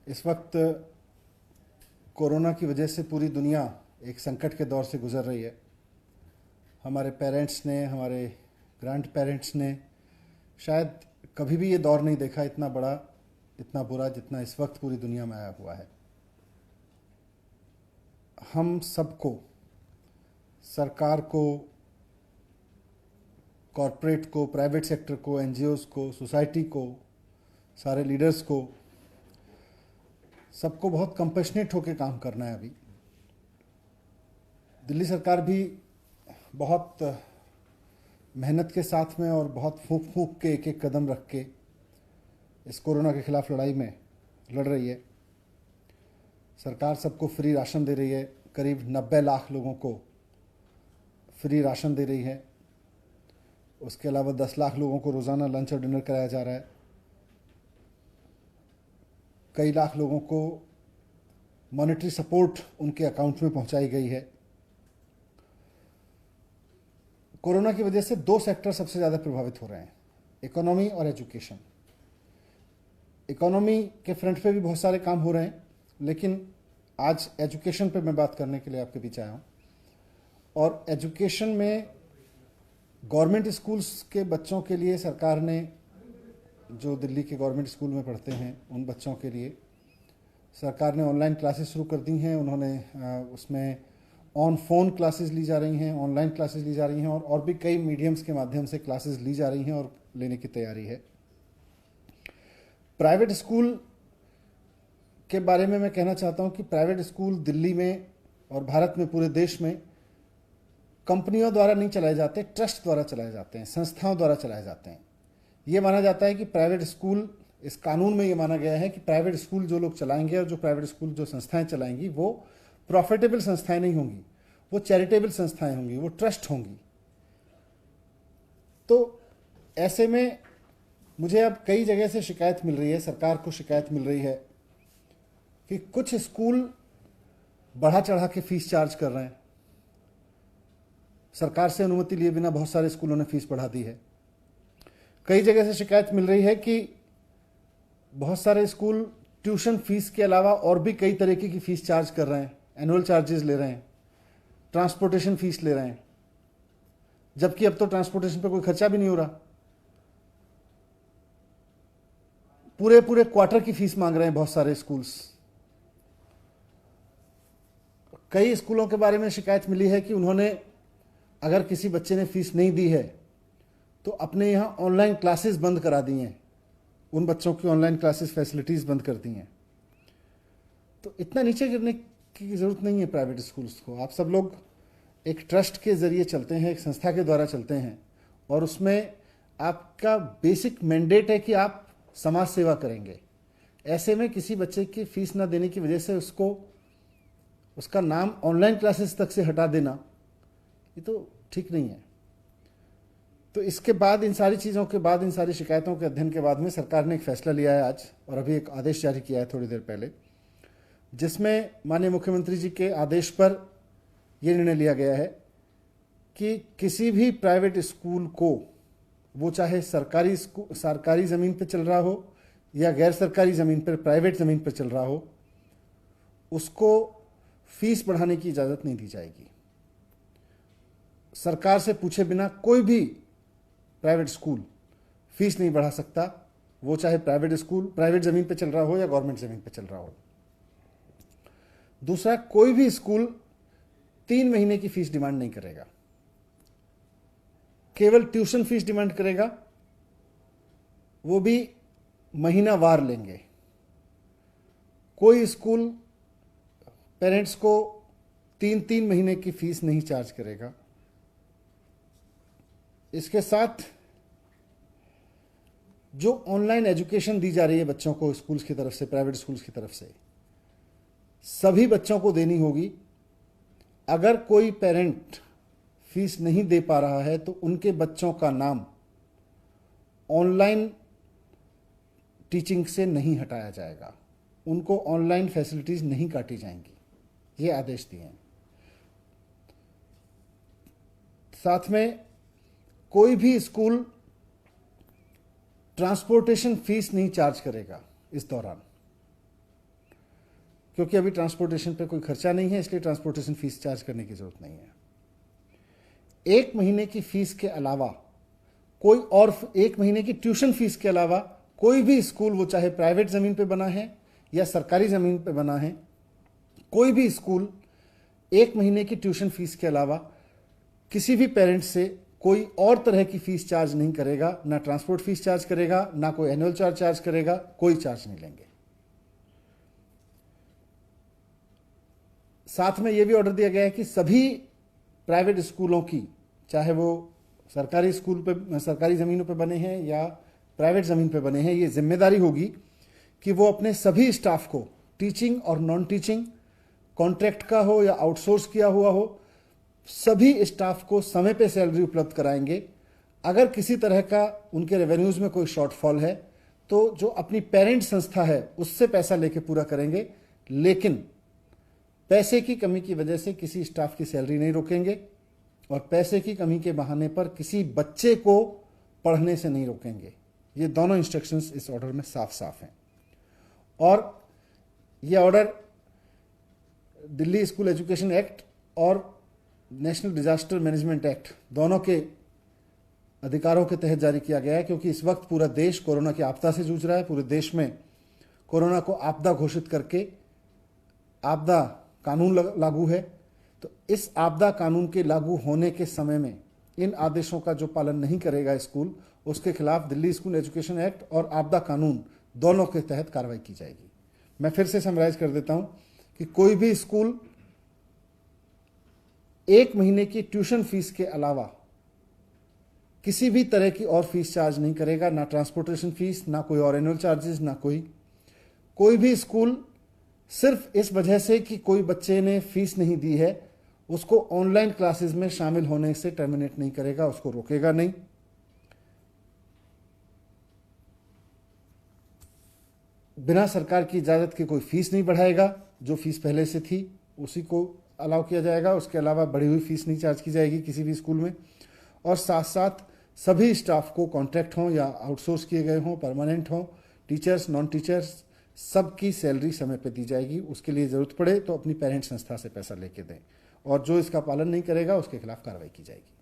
इस वक्त कोरोना की वजह से पूरी दुनिया एक संकट के दौर से गुजर रही है। हमारे पेरेंट्स ने, हमारे ग्रैंड पेरेंट्स ने शायद कभी भी ये दौर नहीं देखा इतना बड़ा, इतना बुरा जितना इस वक्त पूरी दुनिया में आया हुआ है। हम सबको, सरकार को, कॉरपोरेट को, प्राइवेट सेक्टर को, एनजीओज को, सोसाइटी को, सारे लीडर्स को, सबको बहुत कंपैशनेट होकर काम करना है। अभी दिल्ली सरकार भी बहुत मेहनत के साथ में और बहुत फूंक फूंक के एक एक कदम रख के इस कोरोना के खिलाफ लड़ाई में लड़ रही है। सरकार सबको फ्री राशन दे रही है, करीब 90 लाख लोगों को फ्री राशन दे रही है। उसके अलावा 10 लाख लोगों को रोज़ाना लंच और डिनर कराया जा रहा है। कई लाख लोगों को मॉनेटरी सपोर्ट उनके अकाउंट में पहुंचाई गई है। कोरोना की वजह से दो सेक्टर सबसे ज़्यादा प्रभावित हो रहे हैं, इकोनॉमी और एजुकेशन। इकोनॉमी के फ्रंट पे भी बहुत सारे काम हो रहे हैं, लेकिन आज एजुकेशन पे मैं बात करने के लिए आपके बीच आया हूँ। और एजुकेशन में गवर्नमेंट स्कूल्स के बच्चों के लिए सरकार ने, जो दिल्ली के गवर्नमेंट स्कूल में पढ़ते हैं उन बच्चों के लिए सरकार ने ऑनलाइन क्लासेस शुरू कर दी हैं। उन्होंने उसमें ऑन फोन क्लासेस ली जा रही हैं, ऑनलाइन क्लासेस ली जा रही हैं और भी कई मीडियम्स के माध्यम से क्लासेस ली जा रही हैं और लेने की तैयारी है। प्राइवेट स्कूल के बारे में मैं कहना चाहता हूं कि प्राइवेट स्कूल दिल्ली में और भारत में, पूरे देश में कंपनियों द्वारा नहीं चलाए जाते, ट्रस्ट द्वारा चलाए जाते हैं, संस्थाओं द्वारा चलाए जाते हैं। ये माना जाता है कि प्राइवेट स्कूल, इस कानून में ये माना गया है कि प्राइवेट स्कूल जो लोग चलाएंगे और जो प्राइवेट स्कूल जो संस्थाएं चलाएंगी वो प्रॉफिटेबल संस्थाएं नहीं होंगी, वो चैरिटेबल संस्थाएं होंगी, वो ट्रस्ट होंगी। तो ऐसे में मुझे अब कई जगह से शिकायत मिल रही है, सरकार को शिकायत मिल रही है कि कुछ स्कूल बढ़ा चढ़ा के फीस चार्ज कर रहे हैं। सरकार से अनुमति लिए बिना बहुत सारे स्कूलों ने फीस बढ़ा दी है। कई जगह से शिकायत मिल रही है कि बहुत सारे स्कूल ट्यूशन फीस के अलावा और भी कई तरीके की फीस चार्ज कर रहे हैं, एनुअल चार्जेस ले रहे हैं, ट्रांसपोर्टेशन फीस ले रहे हैं, जबकि अब तो ट्रांसपोर्टेशन पे कोई खर्चा भी नहीं हो रहा। पूरे पूरे क्वार्टर की फीस मांग रहे हैं बहुत सारे स्कूल्स। कई स्कूलों के बारे में शिकायत मिली है कि उन्होंने, अगर किसी बच्चे ने फीस नहीं दी है तो अपने यहाँ ऑनलाइन क्लासेस बंद करा दी हैं, उन बच्चों की ऑनलाइन क्लासेस फैसिलिटीज़ बंद कर दी हैं। तो इतना नीचे गिरने की ज़रूरत नहीं है प्राइवेट स्कूल्स को। आप सब लोग एक ट्रस्ट के ज़रिए चलते हैं, एक संस्था के द्वारा चलते हैं और उसमें आपका बेसिक मैंडेट है कि आप समाज सेवा करेंगे। ऐसे में किसी बच्चे की फीस ना देने की वजह से उसको, उसका नाम ऑनलाइन क्लासेस तक से हटा देना, ये तो ठीक नहीं है। तो इसके बाद, इन सारी चीज़ों के बाद, इन सारी शिकायतों के अध्ययन के बाद में सरकार ने एक फैसला लिया है आज, और अभी एक आदेश जारी किया है थोड़ी देर पहले, जिसमें माननीय मुख्यमंत्री जी के आदेश पर यह निर्णय लिया गया है कि किसी भी प्राइवेट स्कूल को, वो चाहे सरकारी ज़मीन पर चल रहा हो या गैर सरकारी ज़मीन पर, प्राइवेट ज़मीन पर चल रहा हो, उसको फीस बढ़ाने की इजाज़त नहीं दी जाएगी। सरकार से पूछे बिना कोई भी प्राइवेट स्कूल फीस नहीं बढ़ा सकता, वो चाहे प्राइवेट स्कूल प्राइवेट ज़मीन पे चल रहा हो या गवर्नमेंट ज़मीन पे चल रहा हो। दूसरा, कोई भी स्कूल 3 महीने की फीस डिमांड नहीं करेगा, केवल ट्यूशन फीस डिमांड करेगा, वो भी महीनावार लेंगे। कोई स्कूल पेरेंट्स को 3-3 महीने की फीस नहीं चार्ज करेगा। इसके साथ जो ऑनलाइन एजुकेशन दी जा रही है बच्चों को स्कूल्स की तरफ से, प्राइवेट स्कूल्स की तरफ से, सभी बच्चों को देनी होगी। अगर कोई पेरेंट फीस नहीं दे पा रहा है तो उनके बच्चों का नाम ऑनलाइन टीचिंग से नहीं हटाया जाएगा, उनको ऑनलाइन फैसिलिटीज नहीं काटी जाएंगी, ये आदेश दिए हैं। साथ में कोई भी स्कूल ट्रांसपोर्टेशन फीस नहीं चार्ज करेगा इस दौरान। क्योंकि अभी ट्रांसपोर्टेशन पे कोई खर्चा नहीं है, इसलिए ट्रांसपोर्टेशन फीस चार्ज करने की ज़रूरत नहीं है। 1 महीने की फीस के अलावा कोई और 1 महीने की ट्यूशन फीस के अलावा कोई भी स्कूल, वो चाहे प्राइवेट ज़मीन पे बना है या सरकारी ज़मीन पे बना है, कोई भी स्कूल 1 महीने की ट्यूशन फीस के अलावा किसी भी पेरेंट से कोई और तरह की फीस चार्ज नहीं करेगा। ना ट्रांसपोर्ट फीस चार्ज करेगा, ना कोई एनुअल चार्ज करेगा, कोई चार्ज नहीं लेंगे। साथ में यह भी ऑर्डर दिया गया है कि सभी प्राइवेट स्कूलों की, चाहे वो सरकारी स्कूल पे, सरकारी ज़मीनों पे बने हैं या प्राइवेट ज़मीन पे बने हैं, ये जिम्मेदारी होगी कि वो अपने सभी स्टाफ को, टीचिंग और नॉन टीचिंग, कॉन्ट्रैक्ट का हो या आउटसोर्स किया हुआ हो, सभी स्टाफ को समय पे सैलरी उपलब्ध कराएंगे। अगर किसी तरह का उनके रेवेन्यूज़ में कोई शॉर्टफॉल है तो जो अपनी पेरेंट संस्था है उससे पैसा लेके पूरा करेंगे, लेकिन पैसे की कमी की वजह से किसी स्टाफ की सैलरी नहीं रोकेंगे और पैसे की कमी के बहाने पर किसी बच्चे को पढ़ने से नहीं रोकेंगे। ये दोनों इंस्ट्रक्शंस इस ऑर्डर में साफ साफ हैं। और ये order Delhi school education act और नेशनल डिजास्टर मैनेजमेंट एक्ट दोनों के अधिकारों के तहत जारी किया गया है, क्योंकि इस वक्त पूरा देश कोरोना की आपदा से जूझ रहा है। पूरे देश में कोरोना को आपदा घोषित करके आपदा कानून लागू है। तो इस आपदा कानून के लागू होने के समय में इन आदेशों का जो पालन नहीं करेगा स्कूल, उसके खिलाफ दिल्ली स्कूल एजुकेशन एक्ट और आपदा कानून दोनों के तहत कार्रवाई की जाएगी। मैं फिर से समराइज कर देता हूं कि कोई भी स्कूल 1 महीने की ट्यूशन फीस के अलावा किसी भी तरह की और फीस चार्ज नहीं करेगा, ना ट्रांसपोर्टेशन फीस, ना कोई और एनुअल चार्जेस, ना कोई भी स्कूल सिर्फ इस वजह से कि कोई बच्चे ने फीस नहीं दी है उसको ऑनलाइन क्लासेस में शामिल होने से टर्मिनेट नहीं करेगा, उसको रोकेगा नहीं। बिना सरकार की इजाज़त के कोई फीस नहीं बढ़ाएगा, जो फीस पहले से थी उसी को अलाउ किया जाएगा, उसके अलावा बढ़ी हुई फीस नहीं चार्ज की जाएगी किसी भी स्कूल में। और साथ साथ सभी स्टाफ को, कॉन्ट्रैक्ट हों या आउटसोर्स किए गए हों, परमानेंट हों, टीचर्स, नॉन टीचर्स, सबकी सैलरी समय पे दी जाएगी। उसके लिए ज़रूरत पड़े तो अपनी पेरेंट संस्था से पैसा लेके दें, और जो इसका पालन नहीं करेगा उसके खिलाफ कार्रवाई की जाएगी।